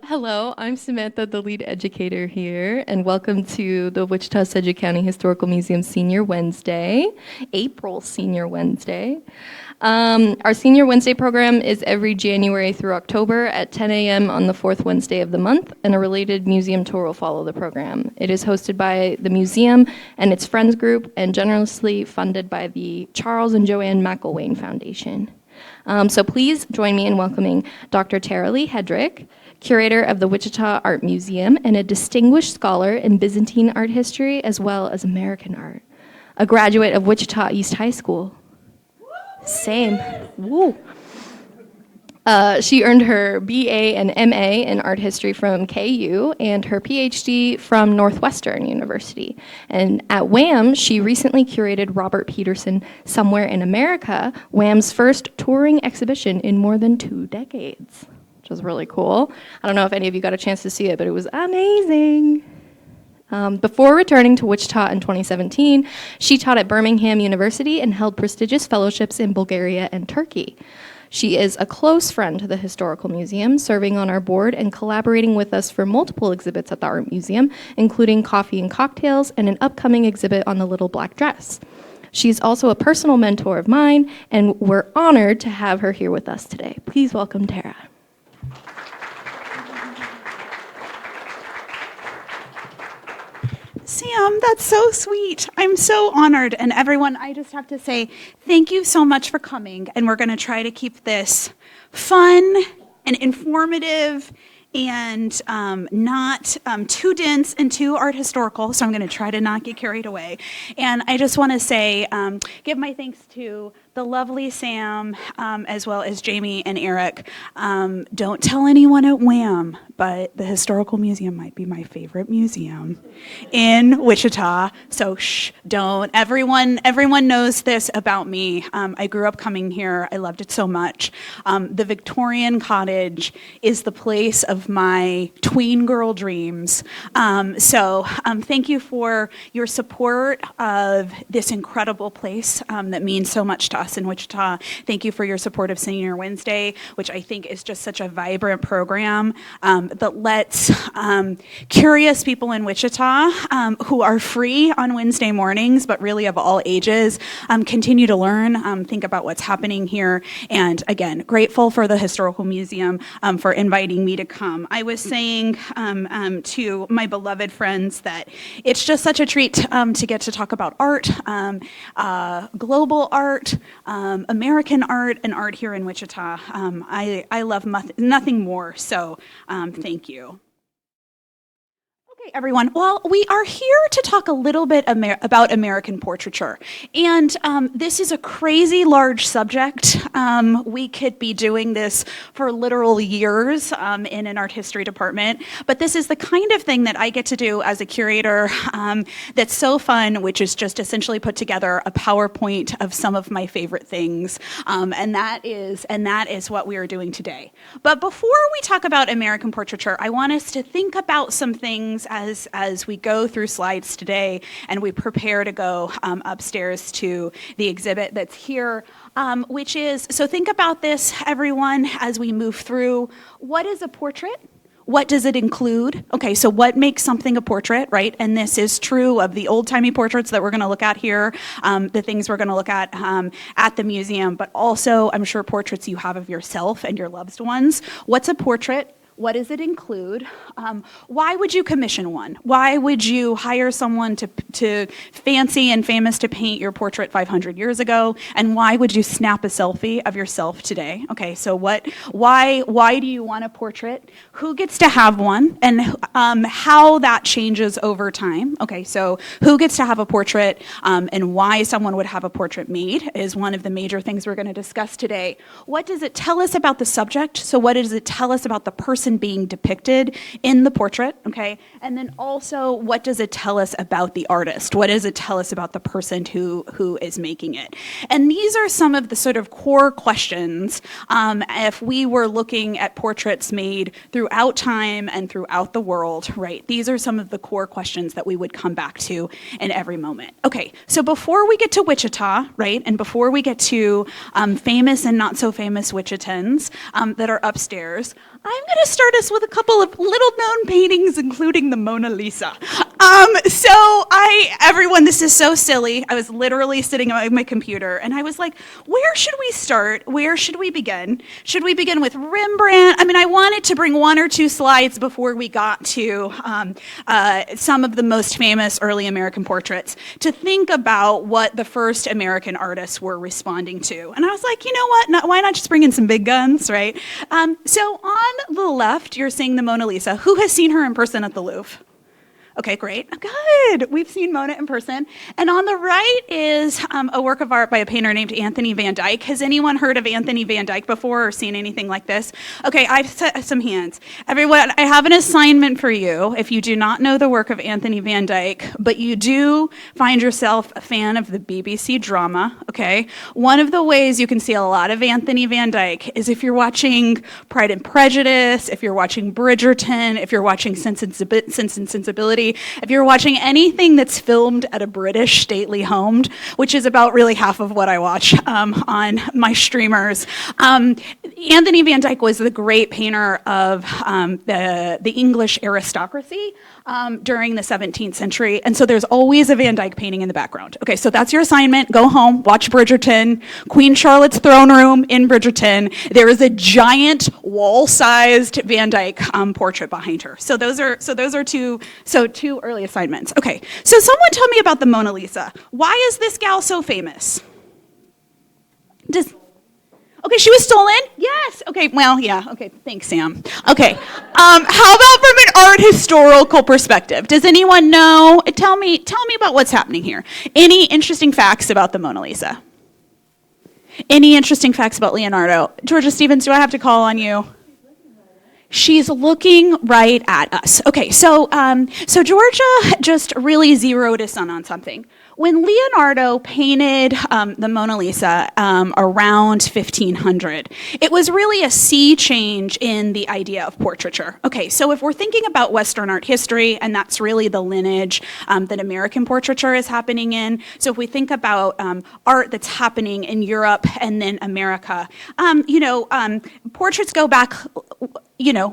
Hello, I'm Samantha, the lead educator here, and welcome to the Wichita-Sedgwick County Historical Museum Senior Wednesday, April Senior Wednesday. Our Senior Wednesday program is every January through October at 10 a.m. on the fourth Wednesday of the month, and a related museum tour will follow the program. It is hosted by the museum and its friends group, and generously funded by the Charles and Joanne McIlwaine Foundation. So please join me in welcoming Dr. Tera Lee Hedrick, curator of the Wichita Art Museum and a distinguished scholar in Byzantine art history as well as American art. A graduate of Wichita East High School. Same. Woo. She earned her BA and MA in art history from KU and her PhD from Northwestern University. And at WAM, she recently curated Robert Peterson Somewhere in America, WAM's first touring exhibition in more than 2 decades, which was really cool. I don't know if any of you got a chance to see it, but it was amazing. Before returning to Wichita in 2017, she taught at Birmingham University and held prestigious fellowships in Bulgaria and Turkey. She is a close friend to the Historical Museum, serving on our board and collaborating with us for multiple exhibits at the Art Museum, including Coffee and Cocktails and an upcoming exhibit on the Little Black Dress. She's also a personal mentor of mine, and we're honored to have her here with us today. Please welcome Tera. Sam, that's so sweet. I'm so honored. And everyone, I just have to say thank you so much for coming. And we're going to try to keep this fun and informative and not too dense and too art historical. So I'm going to try to not get carried away. And I just want to say, give my thanks to the lovely Sam, as well as Jamie and Eric. Don't tell anyone at WAM, but the Historical Museum might be my favorite museum in Wichita. So shh, don't. Everyone knows this about me. I grew up coming here. I loved it so much. The Victorian Cottage is the place of my tween girl dreams. So thank you for your support of this incredible place that means so much to us in Wichita. Thank you for your support of Senior Wednesday, which I think is just such a vibrant program that lets curious people in Wichita who are free on Wednesday mornings, but really of all ages, continue to learn, think about what's happening here. And again, grateful for the Historical Museum for inviting me to come. I was saying to my beloved friends that it's just such a treat to get to talk about art, global art, American art, and art here in Wichita. I love nothing more, so thank you. Okay, everyone. Well, we are here to talk a little bit about American portraiture. And this is a crazy large subject. We could be doing this for literal years in an art history department. But this is the kind of thing that I get to do as a curator that's so fun, which is just essentially put together a PowerPoint of some of my favorite things. And that is what we are doing today. But before we talk about American portraiture, I want us to think about some things as we go through slides today and we prepare to go upstairs to the exhibit that's here, which is, so think about this, everyone, as we move through. What is a portrait? What does it include? Okay, so what makes something a portrait, right? And this is true of the old-timey portraits that we're going to look at here, the things we're going to look at the museum, but also, I'm sure, portraits you have of yourself and your loved ones. What's a portrait? What does it include? Why would you commission one? Why would you hire someone to fancy and famous to paint your portrait 500 years ago? And why would you snap a selfie of yourself today? Okay, so why do you want a portrait? Who gets to have one? And how that changes over time. Okay, so who gets to have a portrait and why someone would have a portrait made is one of the major things we're going to discuss today. What does it tell us about the subject? So what does it tell us about the person person being depicted in the portrait, okay? And then also, what does it tell us about the artist? What does it tell us about the person who is making it? And these are some of the sort of core questions if we were looking at portraits made throughout time and throughout the world, right? These are some of the core questions that we would come back to in every moment. Okay, so before we get to Wichita, right, and before we get to famous and not so famous Wichitans that are upstairs, I'm going to start us with a couple of little-known paintings, including the Mona Lisa. Everyone, this is so silly. I was literally sitting at my computer, and I was like, where should we start? Where should we begin? Should we begin with Rembrandt? I mean, I wanted to bring one or two slides before we got to some of the most famous early American portraits to think about what the first American artists were responding to. And I was like, you know what? Why not just bring in some big guns, right? So on the left, you're seeing the Mona Lisa. Who has seen her in person at the Louvre? Okay, great. Good. We've seen Mona in person. And on the right is a work of art by a painter named Anthony Van Dyck. Has anyone heard of Anthony Van Dyck before or seen anything like this? Okay, I've set some hands. Everyone, I have an assignment for you. If you do not know the work of Anthony Van Dyck, but you do find yourself a fan of the BBC drama, okay, one of the ways you can see a lot of Anthony Van Dyck is if you're watching Pride and Prejudice, if you're watching Bridgerton, if you're watching Sense and Sensibility, if you're watching anything that's filmed at a British stately home, which is about really half of what I watch on my streamers, Anthony Van Dyck was the great painter of the English aristocracy during the 17th century, and so there's always a Van Dyck painting in the background. Okay, so that's your assignment. Go home, watch Bridgerton, Queen Charlotte's throne room in Bridgerton. There is a giant wall-sized Van Dyck portrait behind her. So those are two early assignments. Okay, so someone tell me about the Mona Lisa. Why is this gal so famous? Okay, she was stolen? Yes. Okay, well, yeah. Okay, thanks, Sam. Okay, how about from an art historical perspective? Does anyone know? Tell me about what's happening here. Any interesting facts about the Mona Lisa? Any interesting facts about Leonardo? Georgia Stevens, do I have to call on you? She's looking right at us. Okay, so Georgia just really zeroed us in on something. When Leonardo painted the Mona Lisa around 1500, it was really a sea change in the idea of portraiture. Okay, so if we're thinking about Western art history, and that's really the lineage that American portraiture is happening in, so if we think about art that's happening in Europe and then America, portraits go back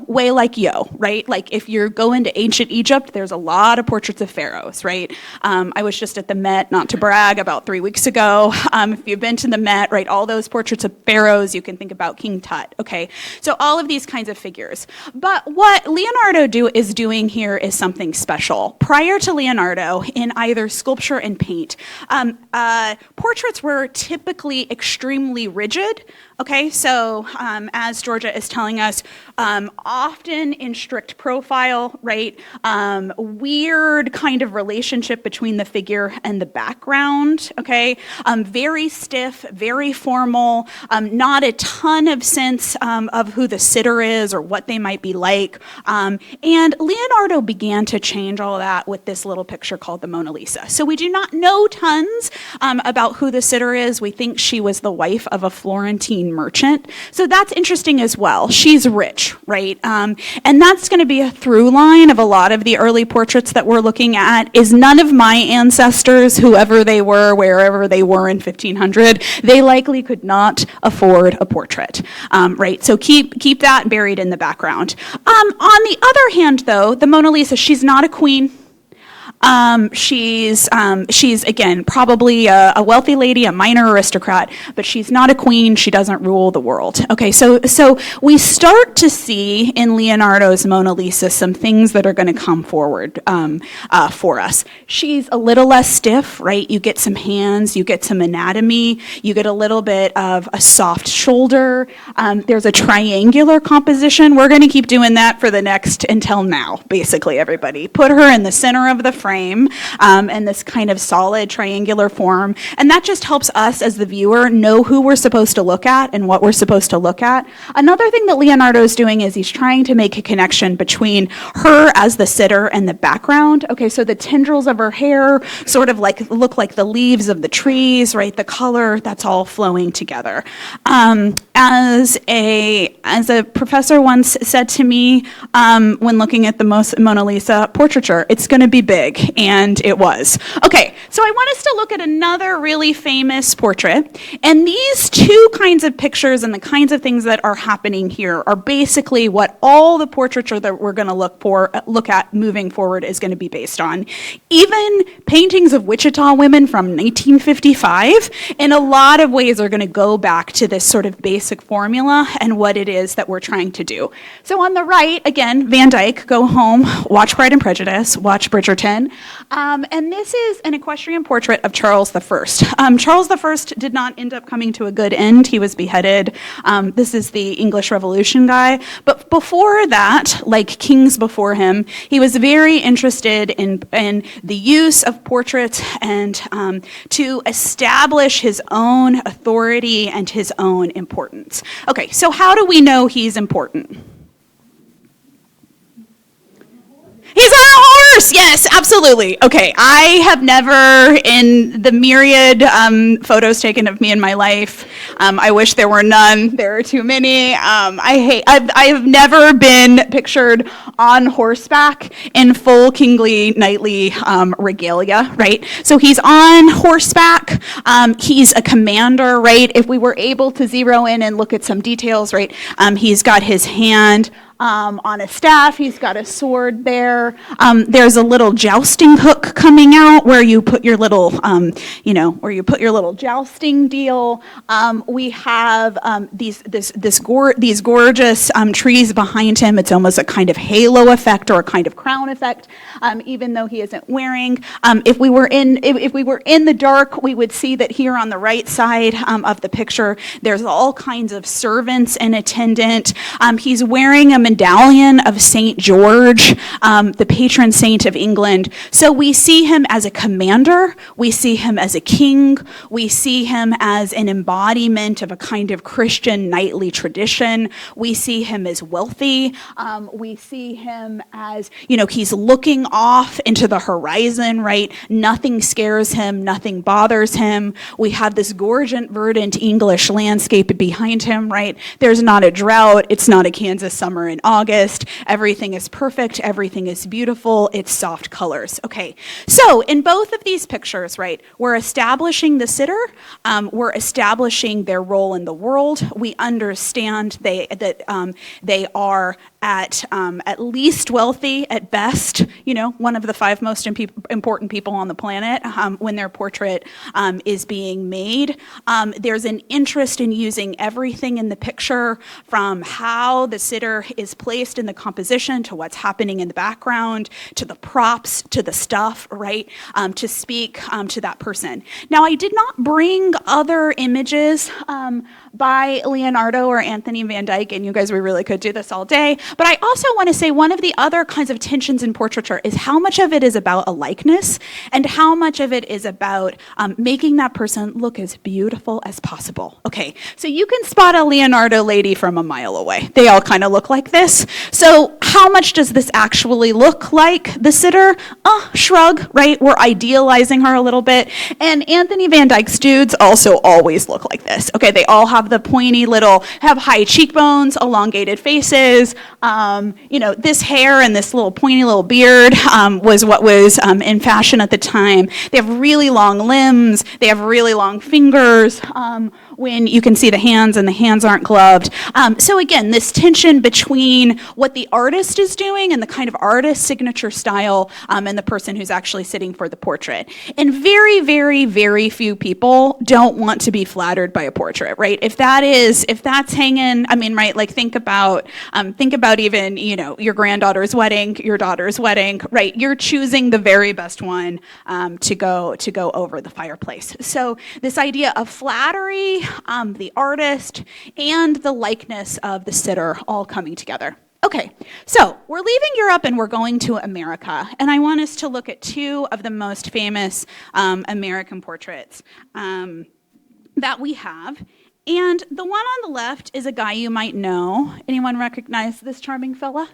way like right? Like if you're going to ancient Egypt, there's a lot of portraits of pharaohs, right? I was just at the Met, not to brag, about 3 weeks ago. If you've been to the Met, right, all those portraits of pharaohs, you can think about King Tut, okay? So all of these kinds of figures. But what Leonardo is doing here is something special. Prior to Leonardo, in either sculpture and paint, portraits were typically extremely rigid. Okay, so as Georgia is telling us, often in strict profile, right? Weird kind of relationship between the figure and the background, okay? Very stiff, very formal, not a ton of sense of who the sitter is or what they might be like. And Leonardo began to change all of that with this little picture called the Mona Lisa. So we do not know tons about who the sitter is. We think she was the wife of a Florentine merchant. So that's interesting as well. She's rich, right? And that's going to be a through line of a lot of the early portraits that we're looking at is none of my ancestors, whoever they were, wherever they were in 1500, they likely could not afford a portrait, right? So keep that buried in the background. On the other hand, though, the Mona Lisa, she's not a queen. She's again, probably a wealthy lady, a minor aristocrat, but she's not a queen. She doesn't rule the world. Okay, so we start to see in Leonardo's Mona Lisa some things that are going to come forward for us. She's a little less stiff, right? You get some hands, you get some anatomy, you get a little bit of a soft shoulder. There's a triangular composition. We're going to keep doing that for the next until now, basically, everybody. Put her in the center of the frame. frame and this kind of solid triangular form. And that just helps us as the viewer know who we're supposed to look at and what we're supposed to look at. Another thing that Leonardo is doing is he's trying to make a connection between her as the sitter and the background. Okay, so the tendrils of her hair sort of like look like the leaves of the trees, right? The color, that's all flowing together. As a professor once said to me when looking at the Mona Lisa portraiture, it's going to be big, and it was. Okay, so I want us to look at another really famous portrait, and these two kinds of pictures and the kinds of things that are happening here are basically what all the portraiture that we're going to look at moving forward is going to be based on. Even paintings of Wichita women from 1955, in a lot of ways, are going to go back to this sort of basic formula and what it is that we're trying to do. So on the right, again, Van Dyck, go home, watch Pride and Prejudice, watch Bridgerton. And this is an equestrian portrait of Charles I. Charles I did not end up coming to a good end. He was beheaded. This is the English Revolution guy. But before that, like kings before him, he was very interested in the use of portraits and to establish his own authority and his own importance. Okay, so how do we know he's important? He's on a horse! Yes, absolutely. Okay, I have never, in the myriad photos taken of me in my life, I wish there were none. There are too many. I have never been pictured on horseback in full kingly knightly regalia, right? So he's on horseback. He's a commander, right? If we were able to zero in and look at some details, right? He's got his hand on a staff. He's got a sword there. There's a little jousting hook coming out where you put your little, where you put your little jousting deal. We have these gorgeous trees behind him. It's almost a kind of halo effect or a kind of crown effect, even though he isn't wearing. If we were in the dark, we would see that here on the right side of the picture, there's all kinds of servants and attendant. He's wearing a medallion of St. George, the patron saint of England. So we see him as a commander, we see him as a king, we see him as an embodiment of a kind of Christian knightly tradition, we see him as wealthy, we see him as, he's looking off into the horizon, right? Nothing scares him, nothing bothers him. We have this gorgeous, verdant English landscape behind him, right? There's not a drought, it's not a Kansas summer in August. Everything is perfect. Everything is beautiful. It's soft colors. Okay. So in both of these pictures, right, we're establishing the sitter. We're establishing their role in the world. We understand that they are at least wealthy, at best, one of the 5 most important people on the planet when their portrait is being made. There's an interest in using everything in the picture, from how the sitter is placed in the composition to what's happening in the background, to the props, to the stuff, right, to speak to that person. Now, I did not bring other images by Leonardo or Anthony Van Dyck, and you guys, we really could do this all day, but I also want to say one of the other kinds of tensions in portraiture is how much of it is about a likeness and how much of it is about making that person look as beautiful as possible. Okay, so you can spot a Leonardo lady from a mile away. They all kind of look like this. So how much does this actually look like the sitter? Shrug, right? We're idealizing her a little bit. And Anthony Van Dyck's dudes also always look like this. Okay, they all have the pointy have high cheekbones, elongated faces. This hair and this little pointy little beard was what was in fashion at the time. They have really long limbs. They have really long fingers. When you can see the hands and the hands aren't gloved. So again, this tension between what the artist is doing and the kind of artist signature style and the person who's actually sitting for the portrait. And very, very, very few people don't want to be flattered by a portrait, right? If that's hanging, right, like think about even, your granddaughter's wedding, your daughter's wedding, right? You're choosing the very best one to go over the fireplace. So this idea of flattery, the artist, and the likeness of the sitter all coming together. Okay, so we're leaving Europe and we're going to America, and I want us to look at two of the most famous American portraits that we have. And the one on the left is a guy you might know. Anyone recognize this charming fella?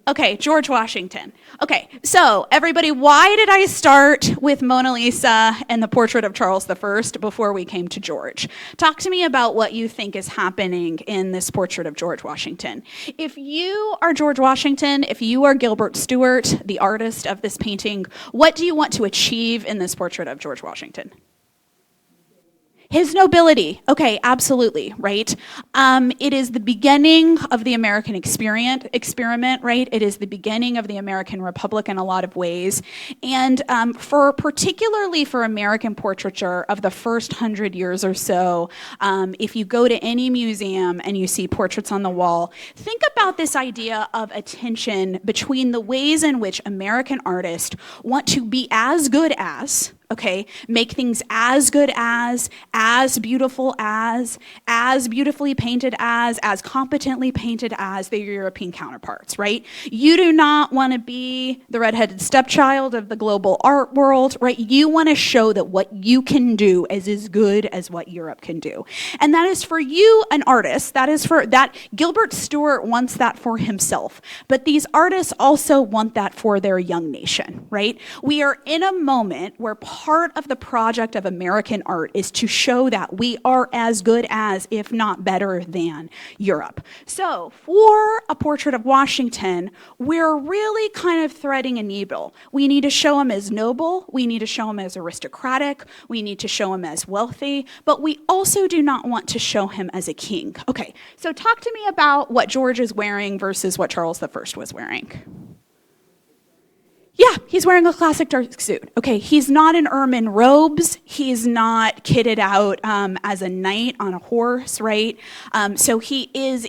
Okay, George Washington. Okay, so everybody, why did I start with Mona Lisa and the portrait of Charles I before we came to George? Talk to me about what you think is happening in this portrait of George Washington. If you are George Washington, if you are Gilbert Stuart, the artist of this painting, what do you want to achieve in this portrait of George Washington? His nobility. Okay, absolutely, right? It is the beginning of the American experiment, right? It is the beginning of the American Republic in a lot of ways. And particularly for American portraiture of the first 100 years or so, if you go to any museum and you see portraits on the wall, think about this idea of a tension between the ways in which American artists want to be as good as, okay, make things as good as beautiful as beautifully painted as competently painted as their European counterparts, right? You do not want to be the redheaded stepchild of the global art world, right? You want to show that what you can do is as good as what Europe can do. And that is for you, an artist, that Gilbert Stuart wants that for himself, but these artists also want that for their young nation, right? We are in a moment where part of the project of American art is to show that we are as good as, if not better than, Europe. So for a portrait of Washington, we're really kind of threading a needle. We need to show him as noble, we need to show him as aristocratic, we need to show him as wealthy, but we also do not want to show him as a king. Okay, so talk to me about what George is wearing versus what Charles I was wearing. Yeah, he's wearing a classic dark suit. Okay, he's not in ermine robes. He's not kitted out as a knight on a horse, right? So he is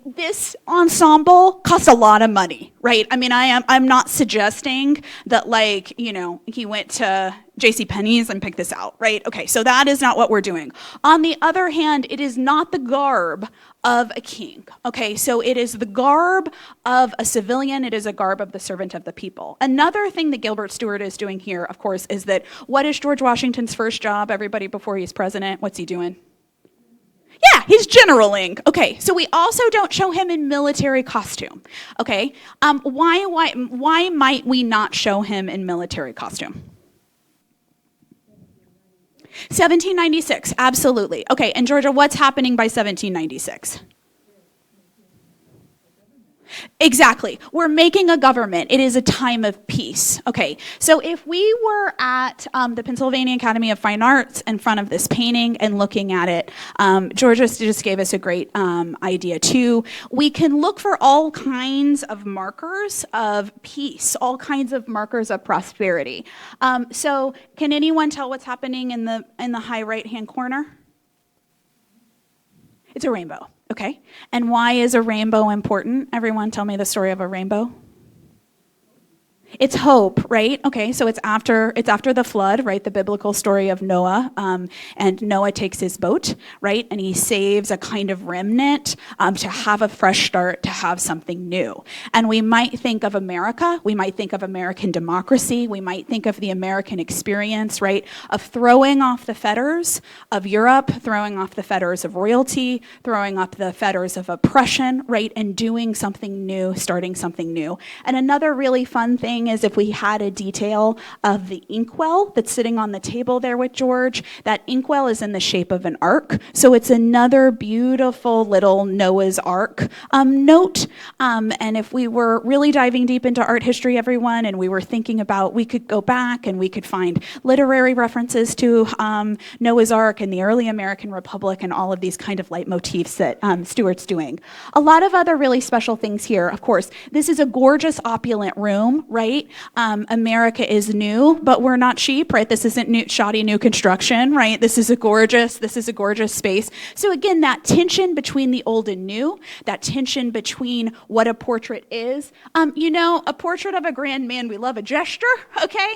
this ensemble costs a lot of money, right? I'm not suggesting that, he went to JCPenney's and picked this out, right? Okay, so that is not what we're doing. On the other hand, it is not the garb of a king, okay? So it is the garb of a civilian, it is a garb of the servant of the people. Another thing that Gilbert Stuart is doing here, of course, is that what is George Washington's first job, everybody, before he's president? What's he doing? Yeah, he's generaling. Okay, so we also don't show him in military costume, okay? Why might we not show him in military costume? 1796, absolutely. Okay, and Georgia, what's happening by 1796? Exactly. We're making a government. It is a time of peace. Okay, so if we were at the Pennsylvania Academy of Fine Arts in front of this painting and looking at it, Georgia just gave us a great idea too. We can look for all kinds of markers of peace, all kinds of markers of prosperity. So can anyone tell what's happening in the high right-hand corner? It's a rainbow. Okay, and why is a rainbow important? Everyone tell me the story of a rainbow. It's hope, right? Okay, so it's after the flood, right? The biblical story of Noah, and Noah takes his boat, right? And he saves a kind of remnant to have a fresh start, to have something new. And we might think of America, we might think of American democracy, we might think of the American experience, right? Of throwing off the fetters of Europe, throwing off the fetters of royalty, throwing off the fetters of oppression, right? And doing something new, starting something new. And another really fun thing is if we had a detail of the inkwell that's sitting on the table there with George, that inkwell is in the shape of an ark. So it's another beautiful little Noah's Ark note. And if we were really diving deep into art history, everyone, and we were thinking about, we could go back and we could find literary references to Noah's Ark and the early American Republic and all of these kind of leitmotifs that Stuart's doing. A lot of other really special things here, of course. This is a gorgeous, opulent room, right? right? America is new, but we're not cheap, right? This isn't shoddy new construction, right? This is a gorgeous space. So again, that tension between the old and new, that tension between what a portrait is. A portrait of a grand man, we love a gesture, okay?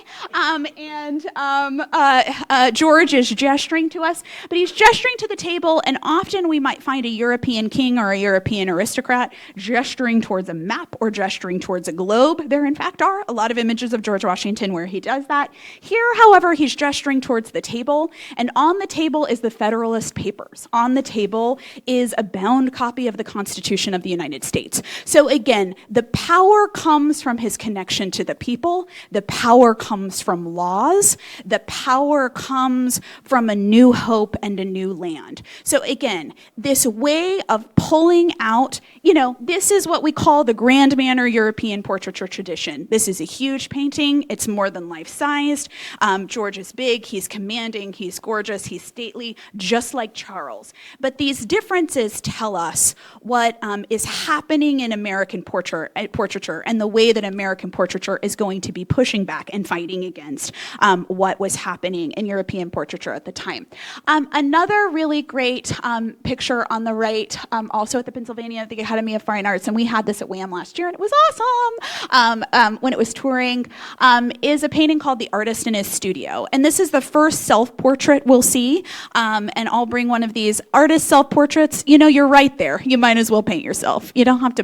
George is gesturing to us, but he's gesturing to the table, and often we might find a European king or a European aristocrat gesturing towards a map or gesturing towards a globe. There, in fact, are a lot of images of George Washington where he does that. Here, however, he's gesturing towards the table, and on the table is the Federalist Papers. On the table is a bound copy of the Constitution of the United States. So again, the power comes from his connection to the people. The power comes from laws. The power comes from a new hope and a new land. So again, this way of pulling out, this is what we call the grand manner European portraiture tradition. This is a huge painting. It's more than life-sized. George is big, he's commanding, he's gorgeous, he's stately, just like Charles. But these differences tell us what is happening in American portraiture and the way that American portraiture is going to be pushing back and fighting against what was happening in European portraiture at the time. Another really great picture on the right, also at the Pennsylvania, the Academy of Fine Arts, and we had this at WAM last year, and it was awesome when it was touring, is a painting called The Artist in His Studio. And this is the first self-portrait we'll see, and I'll bring one of these artist self-portraits. You're right there. You might as well paint yourself. You don't have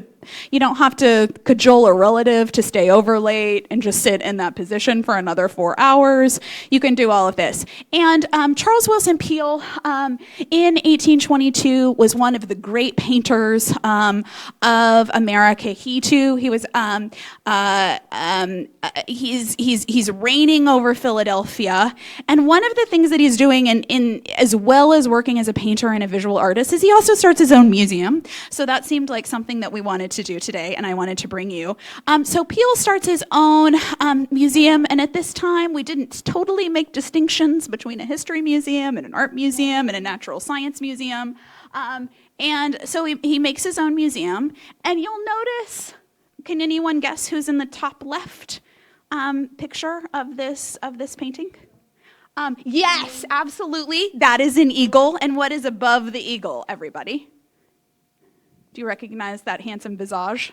to cajole a relative to stay over late and just sit in that position for another 4 hours. You can do all of this. And Charles Willson Peale, in 1822, was one of the great painters of America. He was he's reigning over Philadelphia. And one of the things that he's doing, in as well as working as a painter and a visual artist, is he also starts his own museum. So that seemed like something that we wanted to do today, and I wanted to bring you. So Peale starts his own museum, and at this time, we didn't totally make distinctions between a history museum and an art museum and a natural science museum. And so he makes his own museum, and you'll notice, can anyone guess who's in the top left picture of this painting? Yes, absolutely. That is an eagle. And what is above the eagle, everybody? Do you recognize that handsome visage?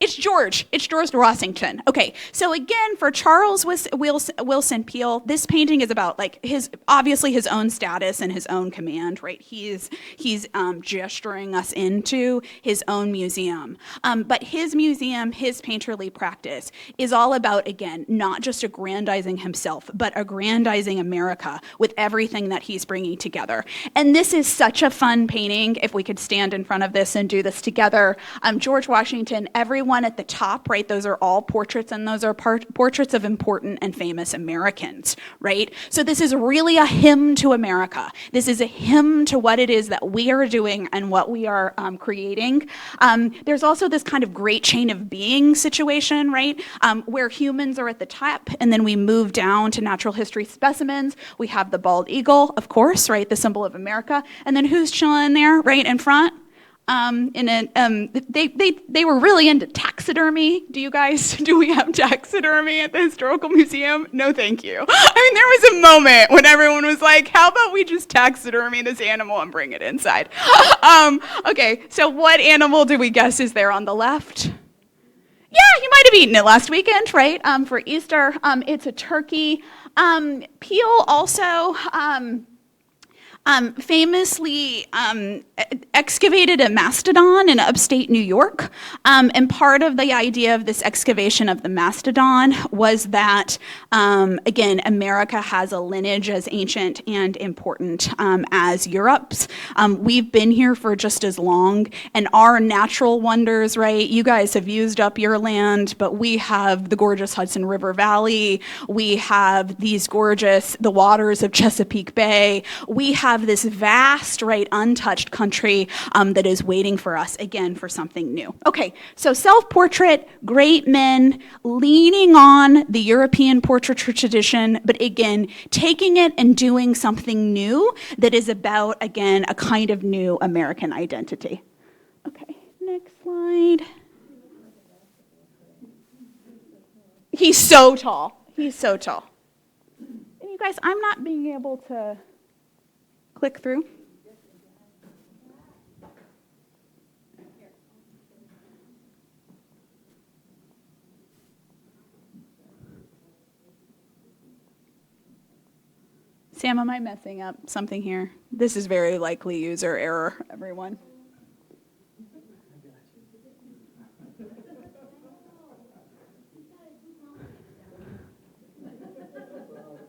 It's George. It's George Washington. Okay, so again, for Charles Willson Peale, this painting is about obviously his own status and his own command, right? He's gesturing us into his own museum. But his museum, his painterly practice, is all about, again, not just aggrandizing himself, but aggrandizing America with everything that he's bringing together. And this is such a fun painting. If we could stand in front of this and do this together, George Washington, everyone at the top, right? Those are all portraits, and those are portraits of important and famous Americans, right? So this is really a hymn to America. This is a hymn to what it is that we are doing and what we are creating. There's also this kind of great chain of being situation, right? Where humans are at the top, and then we move down to natural history specimens. We have the bald eagle, of course, right? The symbol of America. And then who's chilling there, right in front? They were really into taxidermy. Do we have taxidermy at the Historical Museum? No, thank you. I mean, there was a moment when everyone was like, how about we just taxidermy this animal and bring it inside? Okay, so what animal do we guess is there on the left? Yeah, you might have eaten it last weekend, right? For Easter, it's a turkey. Peale also famously excavated a mastodon in upstate New York. And part of the idea of this excavation of the mastodon was that, again, America has a lineage as ancient and important as Europe's. We've been here for just as long, and our natural wonders, right? You guys have used up your land, but we have the gorgeous Hudson River Valley. We have the waters of Chesapeake Bay. We have this vast, right, untouched country that is waiting for us, again, for something new. Okay, so self-portrait, great men, leaning on the European portraiture tradition, but again, taking it and doing something new that is about, again, a kind of new American identity. Okay, next slide. He's so tall. He's so tall. And you guys, I'm not being able to click through. Sam, am I messing up something here? This is very likely user error, everyone.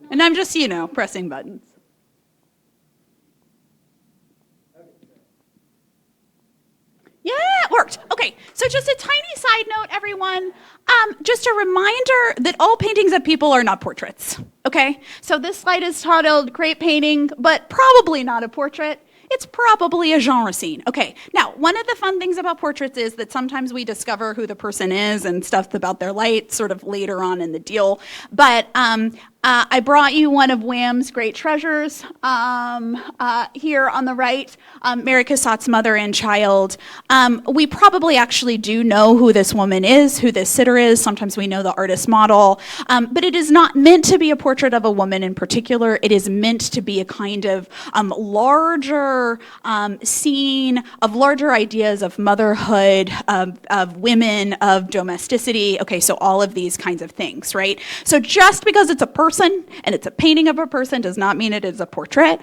And I'm just, pressing buttons. Yeah, it worked. Okay, so just a tiny side note, everyone. Just a reminder that all paintings of people are not portraits, okay? So this slide is titled Great Painting, but probably not a portrait. It's probably a genre scene. Okay, now, one of the fun things about portraits is that sometimes we discover who the person is and stuff about their light sort of later on in the deal. But I brought you one of Wham's great treasures here on the right, Mary Cassatt's mother and child. We probably actually do know who this woman is, who this sitter is. Sometimes we know the artist model. But it is not meant to be a portrait of a woman in particular. It is meant to be a kind of larger scene of larger ideas of motherhood, of women, of domesticity. Okay, so all of these kinds of things, right? So just because it's a person and it's a painting of a person does not mean it is a portrait.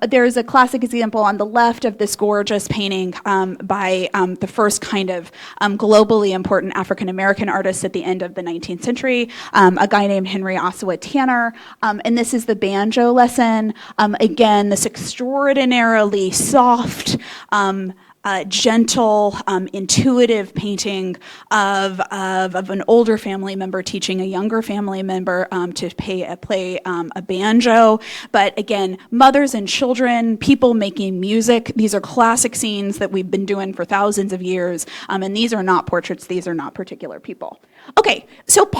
There's a classic example on the left of this gorgeous painting by the first kind of globally important African-American artist at the end of the 19th century, a guy named Henry Ossawa Tanner. And this is the banjo lesson. Again, this extraordinarily soft, gentle, intuitive painting of an older family member teaching a younger family member to play a banjo. But again, mothers and children, people making music, these are classic scenes that we've been doing for thousands of years. And these are not portraits, these are not particular people. Okay, so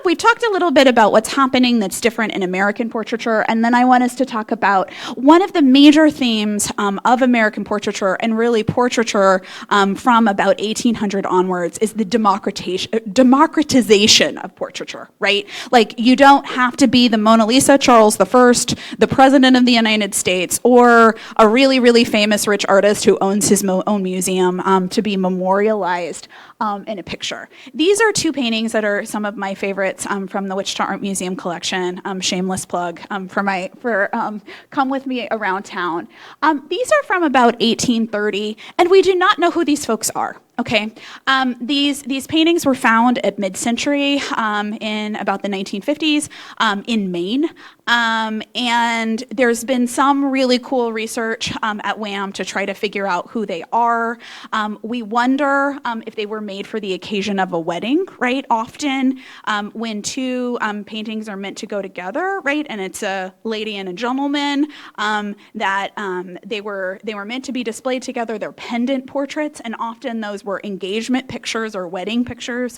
we've talked a little bit about what's happening that's different in American portraiture, and then I want us to talk about one of the major themes of American portraiture, and really portraiture from about 1800 onwards, is the democratization of portraiture, right? Like, you don't have to be the Mona Lisa, Charles I, the President of the United States, or a really, really famous rich artist who owns his own museum to be memorialized in a picture. These are two paintings that are some of my favorites from the Wichita Art Museum collection. Shameless plug for Come With Me Around Town. These are from about 1830, and we do not know who these folks are. Okay, these paintings were found at mid-century in about the 1950s in Maine, and there's been some really cool research at Wham to try to figure out who they are. We wonder if they were made for the occasion of a wedding, right? Often when two paintings are meant to go together, right, and it's a lady and a gentleman, that they were meant to be displayed together. They're pendant portraits, and often those were engagement pictures or wedding pictures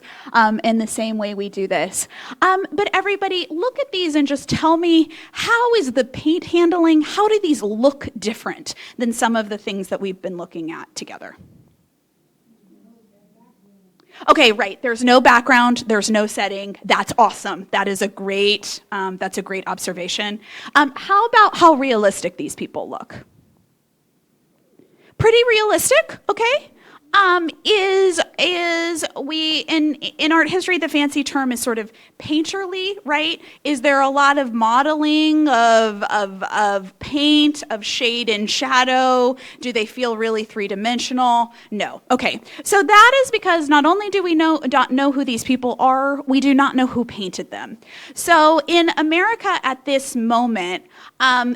in the same way we do this. But everybody, look at these and just tell me, how is the paint handling, how do these look different than some of the things that we've been looking at together? Okay, right, there's no background, there's no setting. That's awesome. That's a great observation. How about how realistic these people look? Pretty realistic, okay? We in art history, the fancy term is sort of painterly, right? Is there a lot of modeling of paint, of shade and shadow? Do they feel really three-dimensional? No. Okay. So that is because not only do we not know who these people are, we do not know who painted them. So in America at this moment,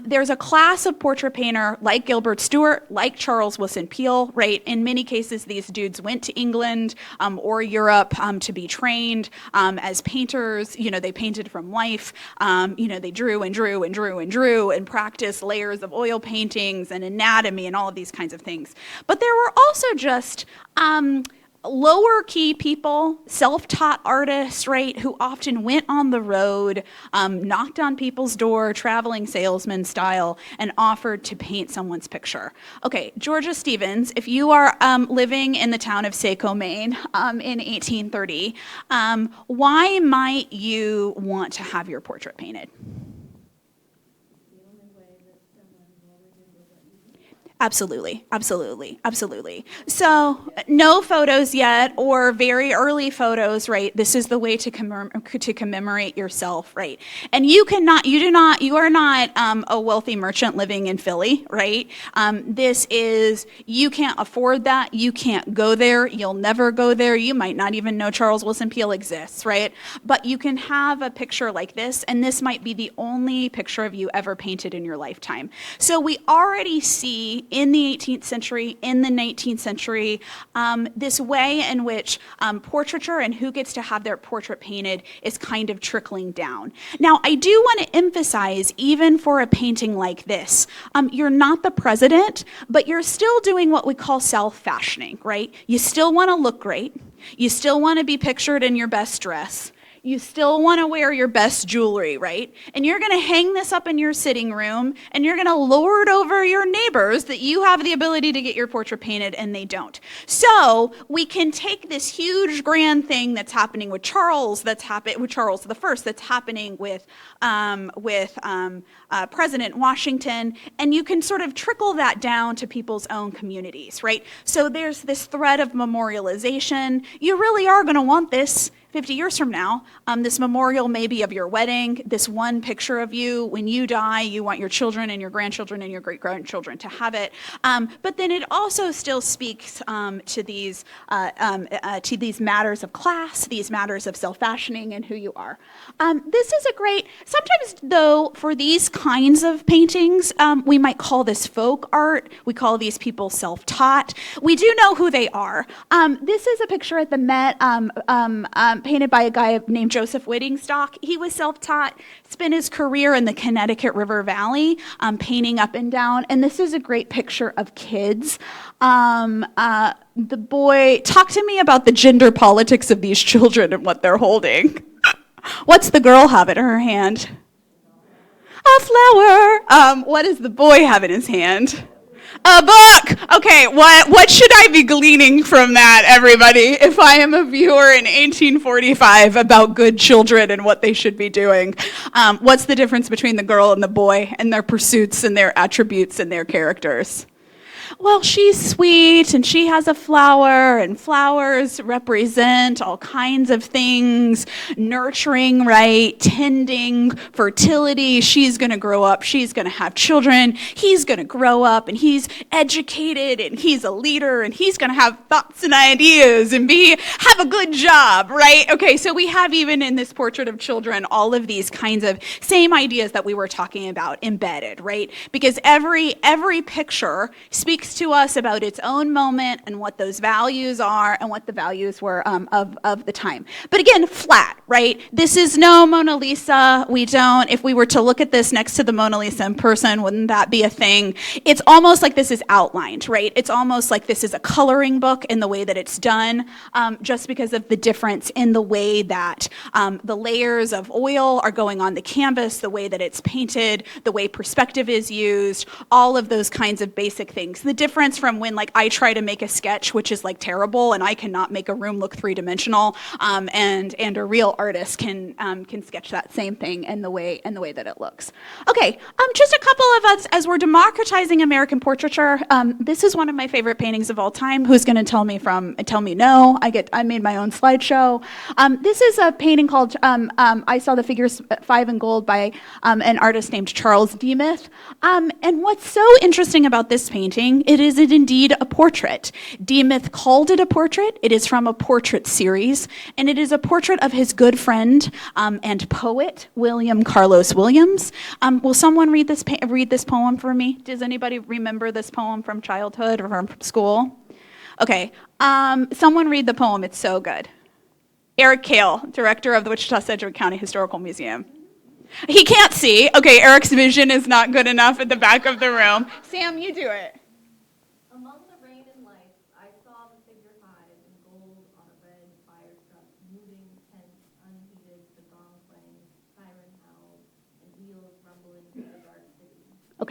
there's a class of portrait painter like Gilbert Stuart, like Charles Wilson Peale, right? In many cases, these dudes went to England or Europe to be trained as painters. You know, they painted from life. They drew and drew and drew and drew and practiced layers of oil paintings and anatomy and all of these kinds of things. But there were also just lower key people, self-taught artists, right, who often went on the road, knocked on people's door, traveling salesman style, and offered to paint someone's picture. Okay, Georgia Stevens, if you are living in the town of Saco, Maine in 1830, why might you want to have your portrait painted? Absolutely, absolutely, absolutely. So no photos yet, or very early photos, right? This is the way to commemorate yourself, right? And you are not a wealthy merchant living in Philly, right? You can't afford that. You can't go there. You'll never go there. You might not even know Charles Wilson Peele exists, right? But you can have a picture like this, and this might be the only picture of you ever painted in your lifetime. So we already see in the 18th century, in the 19th century, this way in which portraiture and who gets to have their portrait painted is kind of trickling down. Now, I do want to emphasize, even for a painting like this, you're not the president, but you're still doing what we call self-fashioning, right? You still want to look great. You still want to be pictured in your best dress. You still want to wear your best jewelry, right? And you're going to hang this up in your sitting room, and you're going to lord over your neighbors that you have the ability to get your portrait painted and they don't. So we can take this huge grand thing that's happening with Charles, with Charles the First, that's happening with President Washington, and you can sort of trickle that down to people's own communities, right? So there's this thread of memorialization. You really are going to want this 50 years from now. This memorial may be of your wedding, this one picture of you. When you die, you want your children and your grandchildren and your great-grandchildren to have it. But then it also still speaks to these matters of class, these matters of self-fashioning and who you are. This is a great, sometimes though, for these kinds of paintings, we might call this folk art. We call these people self-taught. We do know who they are. This is a picture at the Met, painted by a guy named Joseph Whittingstock. He was self-taught, spent his career in the Connecticut River Valley, painting up and down. And this is a great picture of kids. The boy, talk to me about the gender politics of these children and what they're holding. What's the girl have in her hand? A flower. What does the boy have in his hand? A book! Okay, what should I be gleaning from that, everybody, if I am a viewer in 1845 about good children and what they should be doing? What's the difference between the girl and the boy and their pursuits and their attributes and their characters? Well, she's sweet and she has a flower, and flowers represent all kinds of things, nurturing, right, tending, fertility. She's going to grow up, she's going to have children, he's going to grow up and he's educated and he's a leader and he's going to have thoughts and ideas and have a good job, right? Okay, so we have, even in this portrait of children, all of these kinds of same ideas that we were talking about embedded, right? Because every picture speaks to us about its own moment and what those values are and what the values were of the time. But again, flat, right? This is no Mona Lisa. If we were to look at this next to the Mona Lisa in person, wouldn't that be a thing? It's almost like this is outlined, right? It's almost like this is a coloring book in the way that it's done, just because of the difference in the way that the layers of oil are going on the canvas, the way that it's painted, the way perspective is used, all of those kinds of basic things. The difference from when, like, I try to make a sketch, which is like terrible, and I cannot make a room look three-dimensional, and a real artist can sketch that same thing in the way that it looks. Okay, just a couple of us as we're democratizing American portraiture. This is one of my favorite paintings of all time. Who's going to tell me no? I made my own slideshow. This is a painting called I Saw the Figures 5 in Gold by an artist named Charles Demuth. And what's so interesting about this painting, it is indeed a portrait. Demuth called it a portrait. It is from a portrait series, and it is a portrait of his good friend and poet, William Carlos Williams. Will someone read this poem for me? Does anybody remember this poem from childhood or from school? Okay, someone read the poem. It's so good. Eric Kale, director of the Wichita-Sedgwick County Historical Museum. He can't see. Okay, Eric's vision is not good enough at the back of the room. Sam, you do it. Among the rain and light, I saw the figure 5 in gold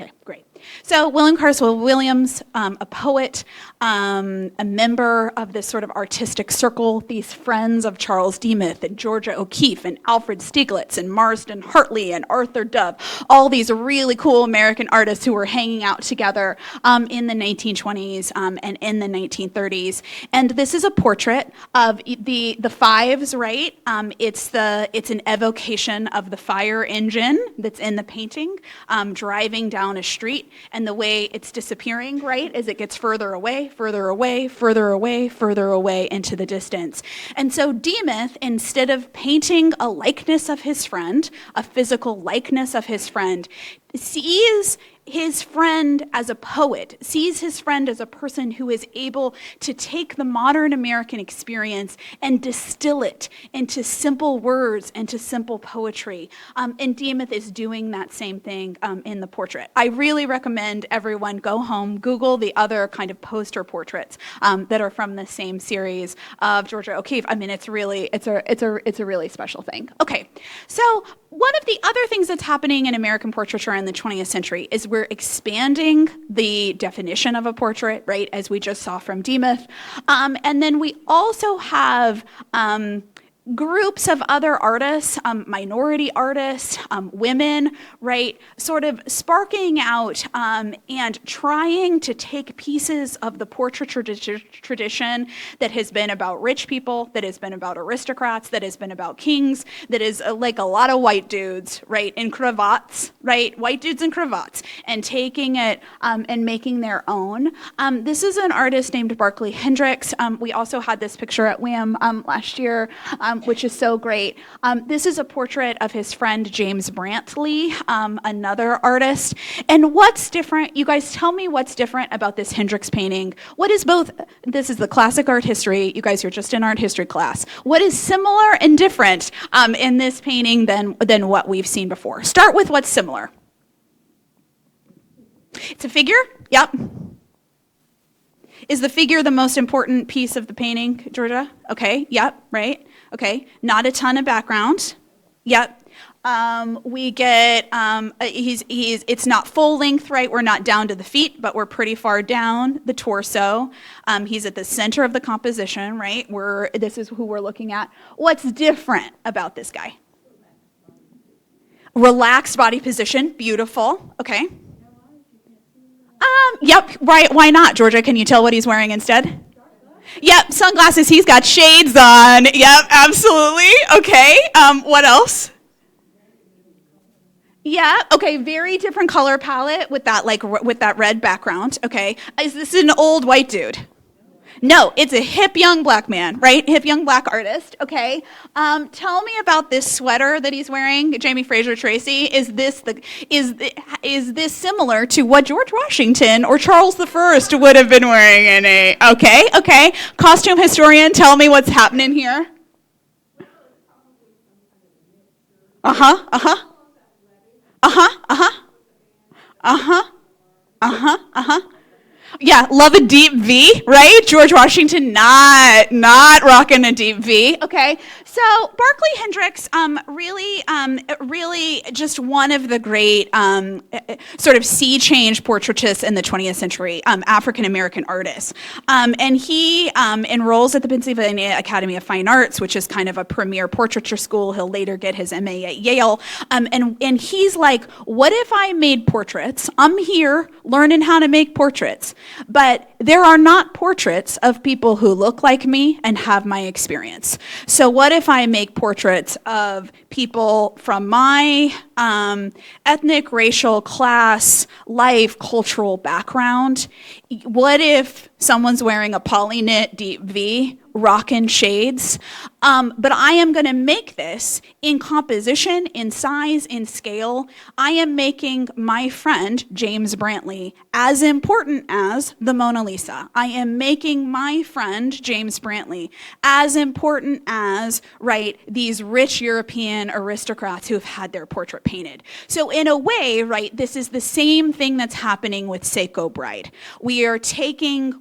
Okay, great. So William Carswell Williams, a poet, a member of this sort of artistic circle, these friends of Charles Demuth and Georgia O'Keeffe and Alfred Stieglitz and Marsden Hartley and Arthur Dove, all these really cool American artists who were hanging out together in the 1920s and in the 1930s. And this is a portrait of the fives, right? It's an evocation of the fire engine that's in the painting, driving down a street, and the way it's disappearing, right, as it gets further away, further away, further away, further away into the distance. And so Demuth, instead of painting a likeness of his friend, a physical likeness of his friend, sees his friend as a poet, sees his friend as a person who is able to take the modern American experience and distill it into simple words, into simple poetry. And Demuth is doing that same thing in the portrait. I really recommend everyone go home, Google the other kind of poster portraits that are from the same series of Georgia O'Keeffe. I mean, it's a really special thing. Okay, so one of the other things that's happening in American portraiture in the 20th century is we're expanding the definition of a portrait, right, as we just saw from Demuth. And then we also have groups of other artists, minority artists, women, right, sort of sparking out and trying to take pieces of the portraiture tradition that has been about rich people, that has been about aristocrats, that has been about kings, that is like a lot of white dudes, right, in cravats, right, white dudes in cravats, and taking it and making their own. This is an artist named Barclay Hendricks. We also had this picture at WAM last year, which is so great. This is a portrait of his friend James Brantley, another artist. And what's different? You guys tell me what's different about this Hendricks painting. What is both? This is the classic art history. You guys are just in art history class. What is similar and different in this painting than what we've seen before? Start with what's similar. It's a figure? Yep. Is the figure the most important piece of the painting, Georgia? Okay, yep, right. Okay, not a ton of background. Yep. We get, it's not full length, right? We're not down to the feet, but we're pretty far down the torso. He's at the center of the composition, right? This is who we're looking at. What's different about this guy? Relaxed body position, beautiful, okay. Yep, right, why not, Georgia? Can you tell what he's wearing instead? Yep, sunglasses, he's got shades on. Yep, absolutely. Okay, what else? Yeah, okay, very different color palette with that red background, okay. Is this an old white dude? No, it's a hip young black man, right? Hip young black artist, okay. Tell me about this sweater that he's wearing, Jamie Fraser Tracy. Is this similar to what George Washington or Charles I would have been wearing okay. Costume historian, tell me what's happening here. Yeah, love a deep V, right? George Washington not rocking a deep V. Okay, so Barclay Hendricks, really just one of the great sort of sea change portraitists in the 20th century, African American artists, and he enrolls at the Pennsylvania Academy of Fine Arts, which is kind of a premier portraiture school. He'll later get his MA at Yale, and he's like, what if I made portraits? I'm here learning how to make portraits. But there are not portraits of people who look like me and have my experience. So what if I make portraits of people from my ethnic, racial, class, life, cultural background? What if someone's wearing a poly-knit deep V, rockin' shades? But I am going to make this in composition, in size, in scale. I am making my friend, James Brantley, as important as the Mona Lisa. I am making my friend, James Brantley, as important as, right, these rich European aristocrats who have had their portrait painted. So in a way, right, this is the same thing that's happening with Seiko Bride. We're taking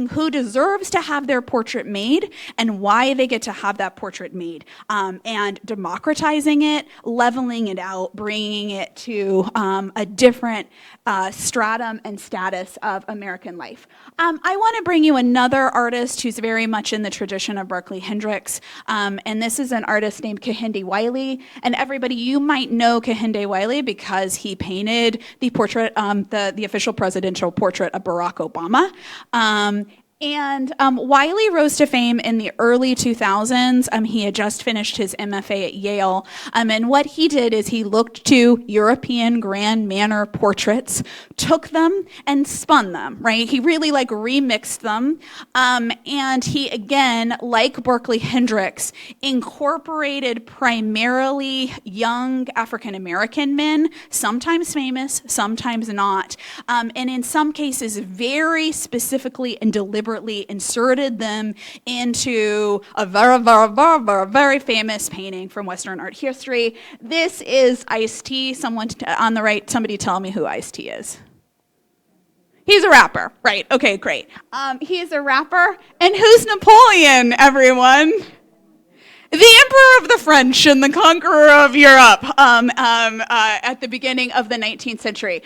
who deserves to have their portrait made and why they get to have that portrait made, and democratizing it, leveling it out, bringing it to a different stratum and status of American life. I want to bring you another artist who's very much in the tradition of Tera Lee Hedrick, and this is an artist named Kehinde Wiley. And everybody, you might know Kehinde Wiley because he painted the portrait, the official presidential portrait of Barack Obama. And Wiley rose to fame in the early 2000s. He had just finished his MFA at Yale. And what he did is he looked to European grand manner portraits, took them and spun them, right? He really like remixed them. And he, again, like Tera Lee Hedrick, incorporated primarily young African-American men, sometimes famous, sometimes not. And in some cases, very specifically and deliberately inserted them into a very famous painting from Western art history. This is Ice-T. Someone on the right, somebody tell me who Ice-T is. He's a rapper, right? Okay, great. He's a rapper. And who's Napoleon, everyone? The Emperor of the French and the conqueror of Europe at the beginning of the 19th century.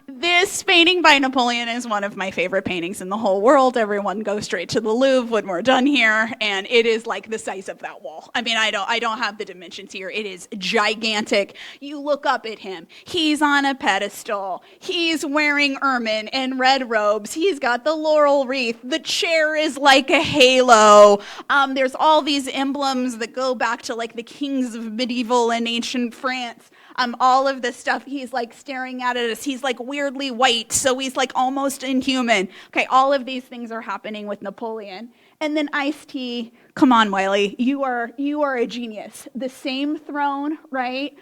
This painting by Napoleon is one of my favorite paintings in the whole world. Everyone go straight to the Louvre when we're done here, and it is like the size of that wall. I mean, I don't have the dimensions here. It is gigantic. You look up at him. He's on a pedestal. He's wearing ermine and red robes. He's got the laurel wreath. The chair is like a halo. There's all these emblems that go back to like the kings of medieval and ancient France. All of this stuff, he's like staring at us. He's like weirdly white, so he's like almost inhuman. Okay, all of these things are happening with Napoleon. And then Ice-T, come on, Wiley, you are a genius. The same throne, right?